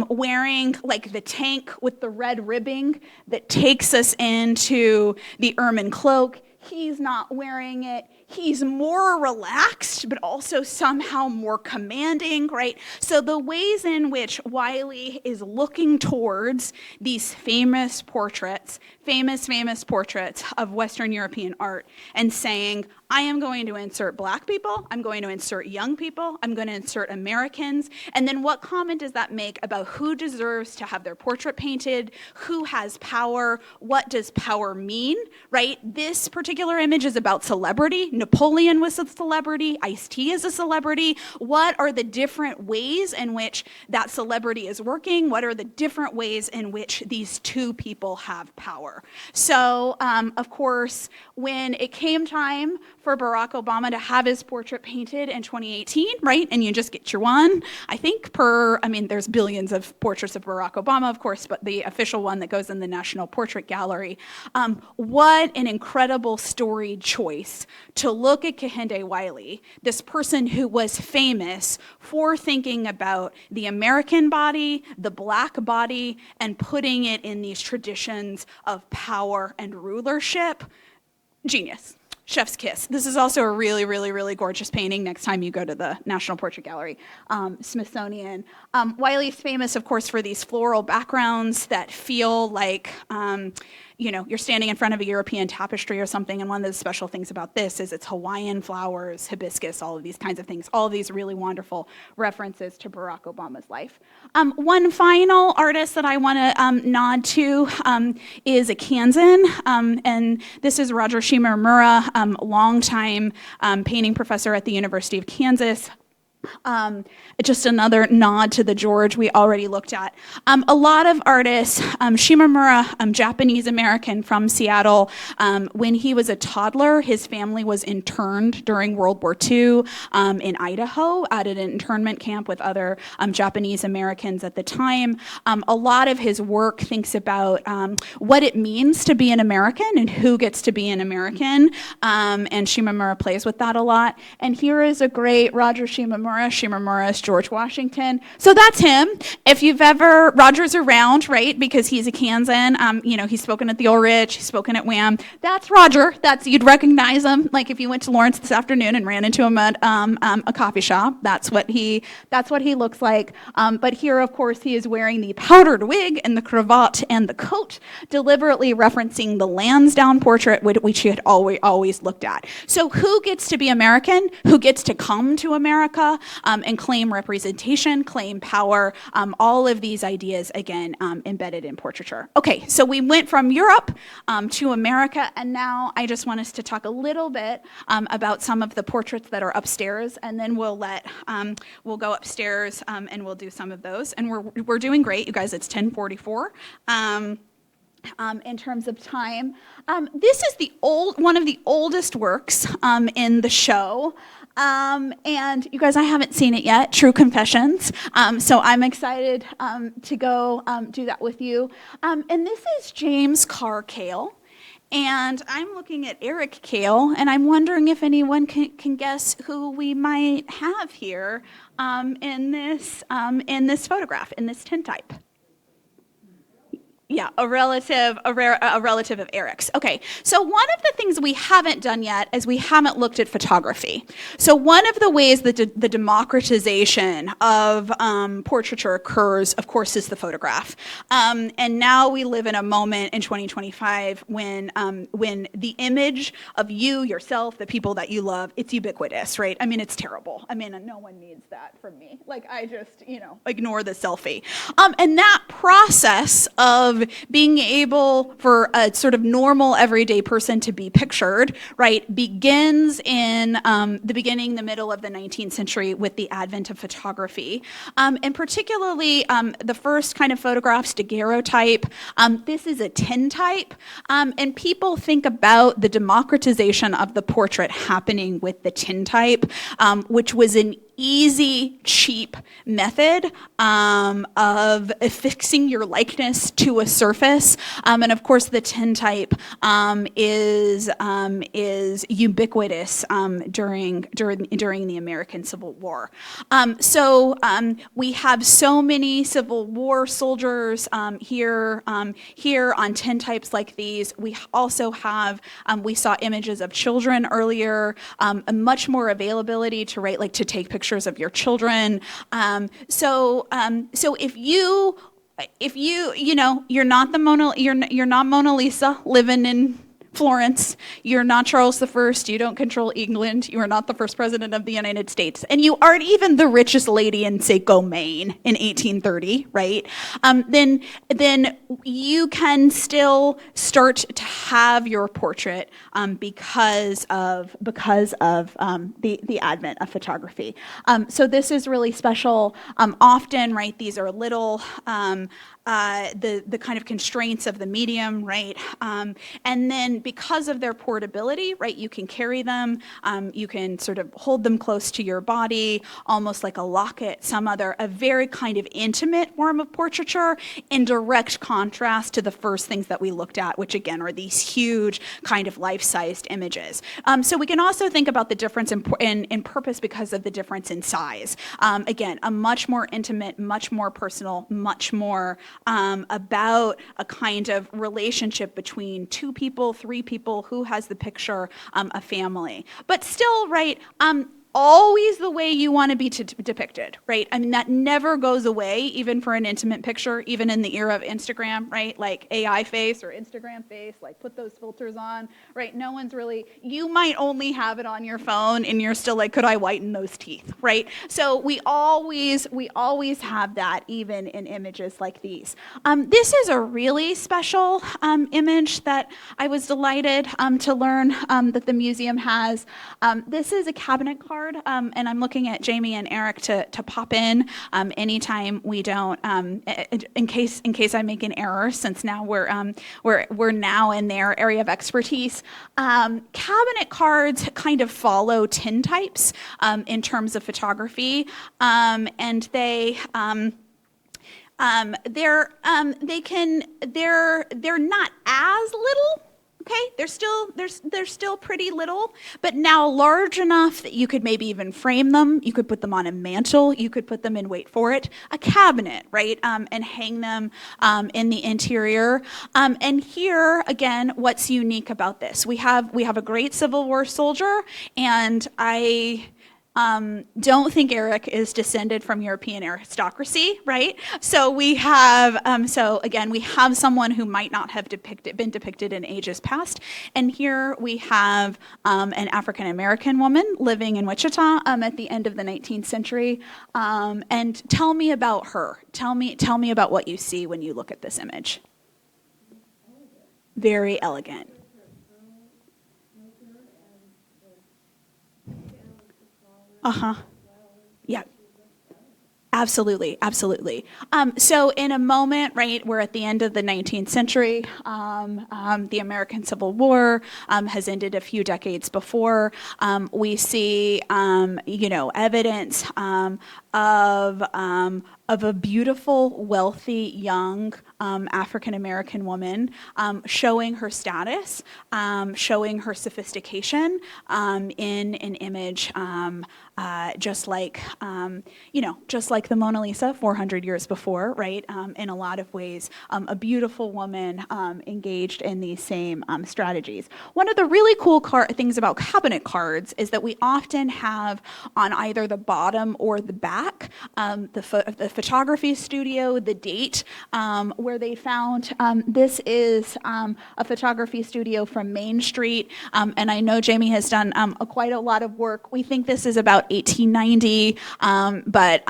Wearing like the tank with the red ribbing that takes us into the ermine cloak. He's not wearing it. He's more relaxed, but also somehow more commanding, right? So the ways in which Wiley is looking towards these famous portraits of Western European art and saying, I am going to insert black people, I'm going to insert young people, I'm going to insert Americans, and then what comment does that make about who deserves to have their portrait painted, who has power, what does power mean, right? This particular image is about celebrity. Napoleon was a celebrity, Ice-T is a celebrity. What are the different ways in which that celebrity is working? What are the different ways in which these two people have power? So, of course, when it came time for Barack Obama to have his portrait painted in 2018, right? And you just get your one, I think, there's billions of portraits of Barack Obama, of course, but the official one that goes in the National Portrait Gallery. What an incredible storied choice to look at Kehinde Wiley, this person who was famous for thinking about the American body, the black body, and putting it in these traditions of power and rulership. Genius. Chef's kiss. This is also a really, really, really gorgeous painting next time you go to the National Portrait Gallery, Smithsonian. Wiley's famous, of course, for these floral backgrounds that feel like, you're standing in front of a European tapestry or something, and one of the special things about this is it's Hawaiian flowers, hibiscus, all of these kinds of things, all of these really wonderful references to Barack Obama's life. One final artist that I want to nod to is a Kansan, and this is Roger Shimamura, longtime painting professor at the University of Kansas. Just another nod to the George we already looked at. A lot of artists, Shimamura, Japanese-American from Seattle, when he was a toddler, his family was interned during World War II in Idaho at an internment camp with other Japanese-Americans at the time. A lot of his work thinks about what it means to be an American and who gets to be an American, and Shimamura plays with that a lot. And here is a great Roger Shimamura Shimura Morris, George Washington. So that's him. If you've ever, Roger's around, right? Because he's a Kansan. He's spoken at the Old Rich, he's spoken at Wham. That's Roger. You'd recognize him. Like if you went to Lawrence this afternoon and ran into him at a coffee shop, that's what he looks like. But here, of course, he is wearing the powdered wig and the cravat and the coat, deliberately referencing the Lansdowne portrait, which he had always looked at. So who gets to be American? Who gets to come to America and claim representation, claim power, all of these ideas, again, embedded in portraiture. Okay, so we went from Europe to America, and now I just want us to talk a little bit about some of the portraits that are upstairs, and then we'll go upstairs and we'll do some of those. And we're doing great, you guys. It's 10:44. In terms of time, this is one of the oldest works in the show. And you guys, I haven't seen it yet, True Confessions. So I'm excited to go do that with you. And this is James Carr Cale. And I'm looking at Eric Cale, and I'm wondering if anyone can guess who we might have here in this photograph, in this tintype. Yeah, a relative of Eric's. Okay, so one of the things we haven't done yet is we haven't looked at photography. So one of the ways that the democratization of portraiture occurs, of course, is the photograph. And now we live in a moment in 2025 when the image of you, yourself, the people that you love, it's ubiquitous, right? I mean, it's terrible. I mean, no one needs that from me. Like, I just, ignore the selfie. And that process of being able for a sort of normal everyday person to be pictured, right, begins in the middle of the 19th century with the advent of photography. And particularly the first kind of photographs, daguerreotype. This is a tintype. And people think about the democratization of the portrait happening with the tintype, which was an easy, cheap method of affixing your likeness to a surface. And of course, the tintype is ubiquitous during the American Civil War. So we have so many Civil War soldiers here on tintypes like these. We also have, we saw images of children earlier, a much more availability to take pictures of your children. So if you're not Mona Lisa living in Florence, you're not Charles I, you don't control England, you are not the first president of the United States, and you aren't even the richest lady in, say, Maine in 1830, right? Then you can still start to have your portrait because of the advent of photography. So this is really special. Often, right, these are little the kind of constraints of the medium, right? And then because of their portability, right, you can carry them, you can sort of hold them close to your body, almost like a locket, a very kind of intimate form of portraiture, in direct contrast to the first things that we looked at, which again are these huge kind of life-sized images. So we can also think about the difference in purpose because of the difference in size. Again, a much more intimate, much more personal, much more about a kind of relationship between two people, three people, who has the picture, a family. But still, right, always the way you want to be depicted, right? I mean, that never goes away, even for an intimate picture, even in the era of Instagram, right? Like AI face or Instagram face, like put those filters on, right? No one's really, you might only have it on your phone and you're still like, could I whiten those teeth, right? So we always have that, even in images like these. This is a really special image that I was delighted to learn that the museum has. This is a cabinet card. And I'm looking at Jamie and Eric to pop in anytime we don't, in case I make an error, since now we're now in their area of expertise. Cabinet cards kind of follow tintypes in terms of photography, and they're not as little, Okay, they're still pretty little, but now large enough that you could maybe even frame them. You could put them on a mantle. You could put them in, wait for it, a cabinet, right? And hang them in the interior. And here again, what's unique about this? We have a great Civil War soldier, and I don't think Eric is descended from European aristocracy, right? So we have, we have someone who might not have been depicted in ages past. And here we have an African-American woman living in Wichita at the end of the 19th century. And tell me about her. Tell me about what you see when you look at this image. Very elegant. Uh-huh. Yeah. Absolutely, absolutely. So in a moment, right, we're at the end of the 19th century. The American Civil War has ended a few decades before. We see, evidence of a beautiful, wealthy, young African-American woman showing her status, showing her sophistication in an image just like the Mona Lisa 400 years before, right? In a lot of ways, a beautiful woman engaged in these same strategies. One of the really cool things about cabinet cards is that we often have on either the bottom or the back the photography studio, the date where they found. This is a photography studio from Main Street, and I know Jamie has done quite a lot of work. We think this is about 1890, but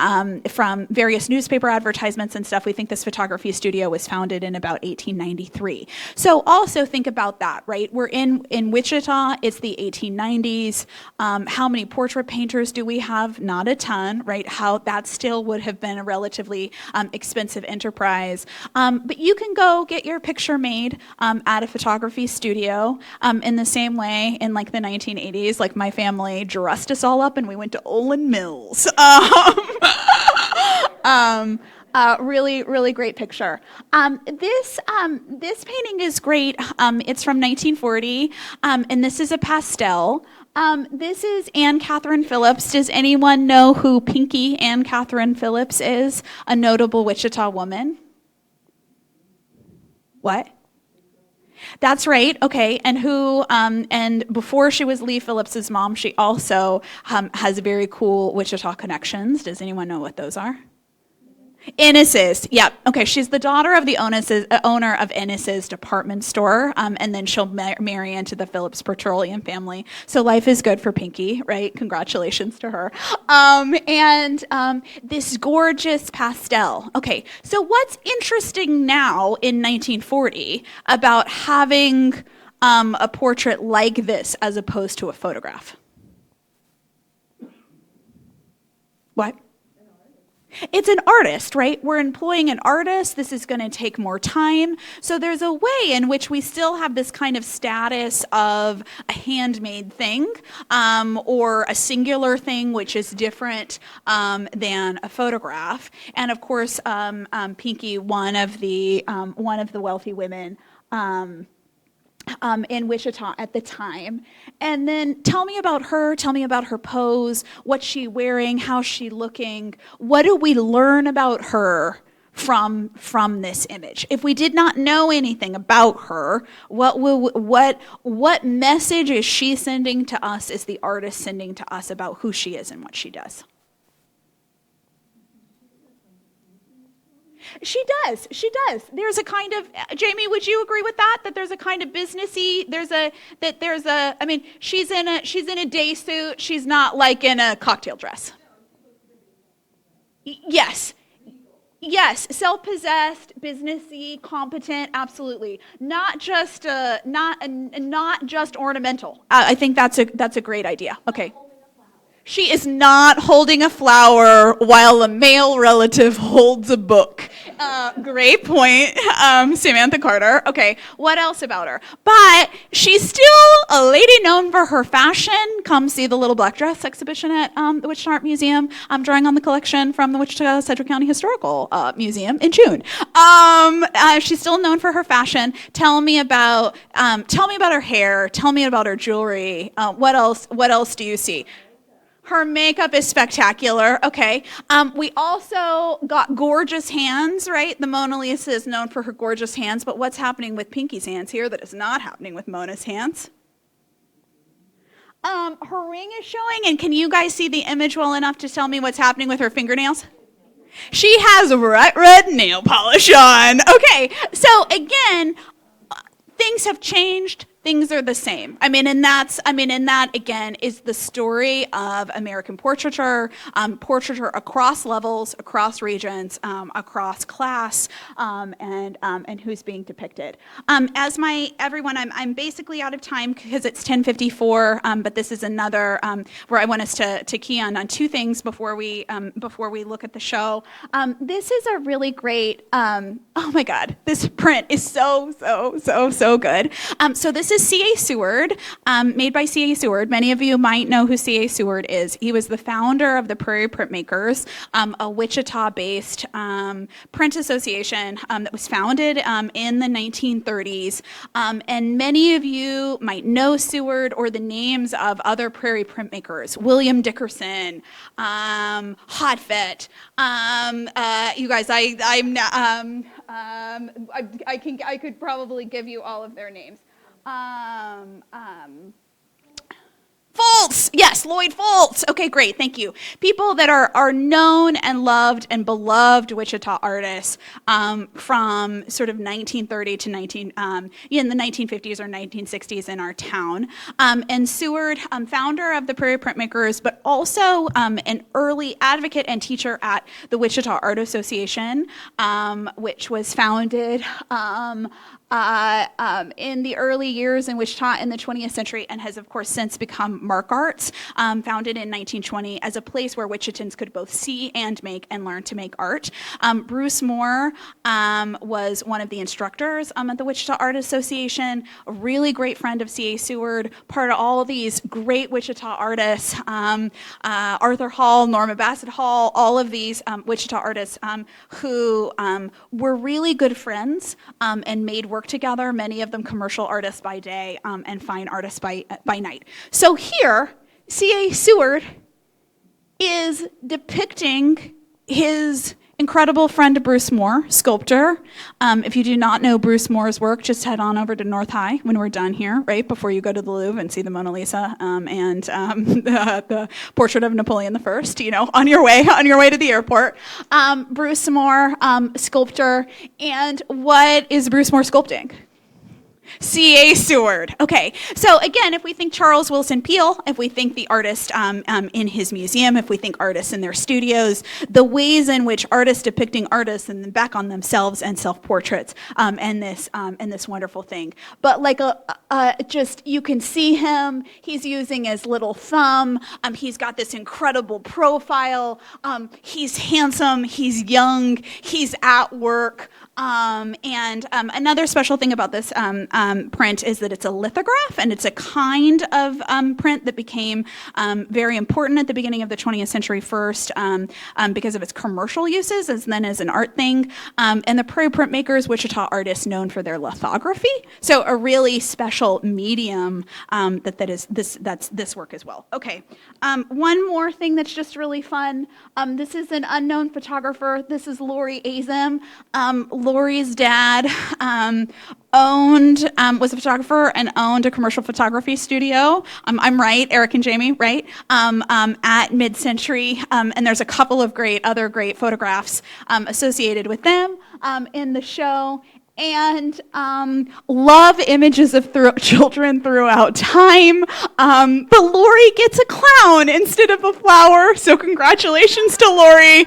from various newspaper advertisements and stuff, we think this photography studio was founded in about 1893. So also think about that, right? We're in Wichita, it's the 1890s. How many portrait painters do we have? Not a ton, right? How that still would have been a relatively expensive enterprise. But you can go get your picture made at a photography studio in the same way in like the 1980s, like my family dressed us all up and we went to Olin Mills. Really, really great picture. This painting is great. It's from 1940, and this is a pastel. This is Anne Catherine Phillips. Does anyone know who Pinky Anne Catherine Phillips is? A notable Wichita woman. What? That's right. Okay. And and before she was Lee Phillips's mom, she also has very cool Wichita connections. Does anyone know what those are? Ennis's, yep. Okay, she's the daughter of the owner of Ennis's department store, and then she'll marry into the Phillips Petroleum family. So life is good for Pinky, right? Congratulations to her. This gorgeous pastel. Okay, so what's interesting now in 1940 about having a portrait like this as opposed to a photograph? What? It's an artist, right? We're employing an artist. This is going to take more time. So there's a way in which we still have this kind of status of a handmade thing or a singular thing, which is different than a photograph. And of course, Pinky, one of the wealthy women in Wichita at the time. And then tell me about her pose, what's she wearing, how's she looking, what do we learn about her from this image? If we did not know anything about her, what message is she sending to us, is the artist sending to us about who she is and what she does? She does. There's a kind of, Jamie, would you agree with that? That there's a kind of businessy, she's in a day suit, she's not like in a cocktail dress. Yes, self-possessed, businessy, competent, absolutely. Not just ornamental. I think that's a great idea. Okay. She is not holding a flower while a male relative holds a book. Great point, Samantha Carter. Okay, what else about her? But she's still a lady known for her fashion. Come see the little black dress exhibition at the Wichita Art Museum. I'm drawing on the collection from the Wichita-Sedgwick County Historical Museum in June. She's still known for her fashion. Tell me about her hair. Tell me about her jewelry. What else do you see? Her makeup is spectacular. Okay. We also got gorgeous hands, right? The Mona Lisa is known for her gorgeous hands, but what's happening with Pinky's hands here that is not happening with Mona's hands? Her ring is showing, and can you guys see the image well enough to tell me what's happening with her fingernails? She has bright red nail polish on. Okay. So again, things have changed. Things are the same. And that again is the story of American portraiture, portraiture across levels, across regions, across class, and who's being depicted. I'm basically out of time because it's 10:54. But this is another where I want us to key on two things before we look at the show. This is a really great. Oh my God, this print is so good. So this is C.A. Seward, made by C.A. Seward. Many of you might know who C.A. Seward is. He was the founder of the Prairie Printmakers, a Wichita-based print association that was founded in the 1930s. And many of you might know Seward or the names of other Prairie Printmakers: William Dickerson, Hotvet. You guys, I could probably give you all of their names. Foltz, yes, Lloyd Foltz. Okay, great, thank you. People that are known and loved and beloved Wichita artists from sort of 1930 to in the 1950s or 1960s in our town. And Seward, founder of the Prairie Printmakers, but also an early advocate and teacher at the Wichita Art Association, which was founded in the early years in Wichita in the 20th century, and has of course since become Mark Arts, founded in 1920 as a place where Wichitans could both see and make and learn to make art. Bruce Moore was one of the instructors at the Wichita Art Association, a really great friend of C.A. Seward, part of all of these great Wichita artists, Arthur Hall, Norma Bassett Hall, all of these Wichita artists who were really good friends and made work together, many of them commercial artists by day and fine artists by night. So here, C.A. Seward is depicting his incredible friend Bruce Moore, sculptor. If you do not know Bruce Moore's work, just head on over to North High when we're done here, right, before you go to the Louvre and see the Mona Lisa and the portrait of Napoleon I, on your way to the airport. Bruce Moore, sculptor, and what is Bruce Moore sculpting? C.A. Seward. Okay, so again, if we think Charles Wilson Peale, if we think the artist in his museum, if we think artists in their studios, the ways in which artists depicting artists and then back on themselves and self-portraits and this wonderful thing. But like just you can see him. He's using his little thumb. He's got this incredible profile. He's handsome. He's young. He's at work. And another special thing about this print is that it's a lithograph, and it's a kind of print that became very important at the beginning of the 20th century first because of its commercial uses and then as an art thing. And the Prairie Printmakers, Wichita artists known for their lithography, so a really special medium that's this work as well. Okay, one more thing that's just really fun. This is an unknown photographer. This is Lori Azim. Lori's dad was a photographer and owned a commercial photography studio. I'm right, Eric and Jamie, right? At Mid-Century, and there's a couple of other great photographs associated with them in the show. and love images of children throughout time. But Lori gets a clown instead of a flower, so congratulations to Lori.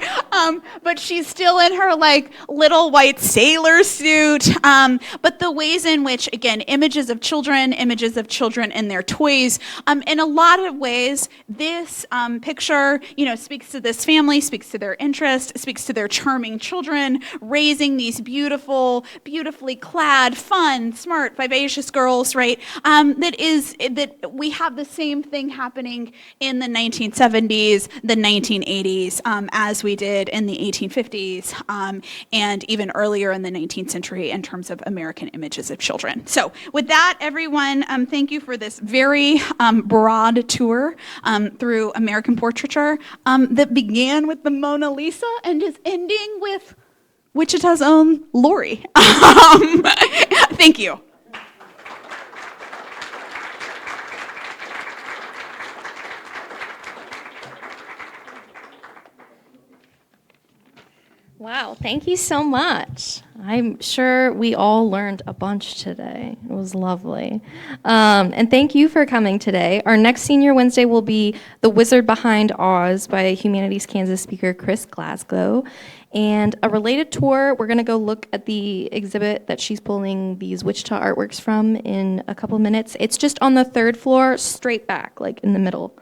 But she's still in her like little white sailor suit. But the ways in which, again, images of children and their toys. In a lot of ways, this picture, speaks to this family, speaks to their interest, speaks to their charming children, raising these beautifully clad, fun, smart, vivacious girls, right? That we have the same thing happening in the 1970s, the 1980s, as we did in the 1850s, and even earlier in the 19th century in terms of American images of children. So with that, everyone, thank you for this very broad tour through American portraiture that began with the Mona Lisa and is ending with Wichita's own Lori. Thank you. Wow, thank you so much. I'm sure we all learned a bunch today. It was lovely. And thank you for coming today. Our next Senior Wednesday will be The Wizard Behind Oz by Humanities Kansas speaker Chris Glasgow. And a related tour, we're going to go look at the exhibit that she's pulling these Wichita artworks from in a couple minutes. It's just on the third floor, straight back, like in the middle.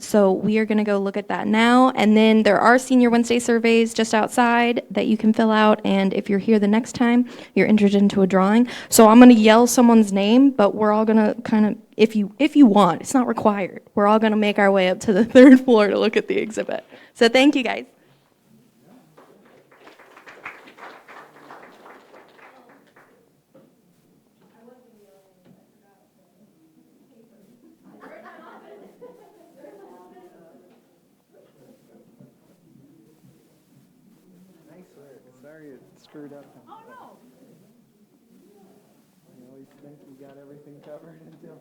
So we are going to go look at that now. And then there are Senior Wednesday surveys just outside that you can fill out. And if you're here the next time, you're entered into a drawing. So I'm going to yell someone's name, but we're all going to kind of, if you want, it's not required. We're all going to make our way up to the third floor to look at the exhibit. So thank you, guys. Sorry it screwed up. Oh, no. You always think you got everything covered until...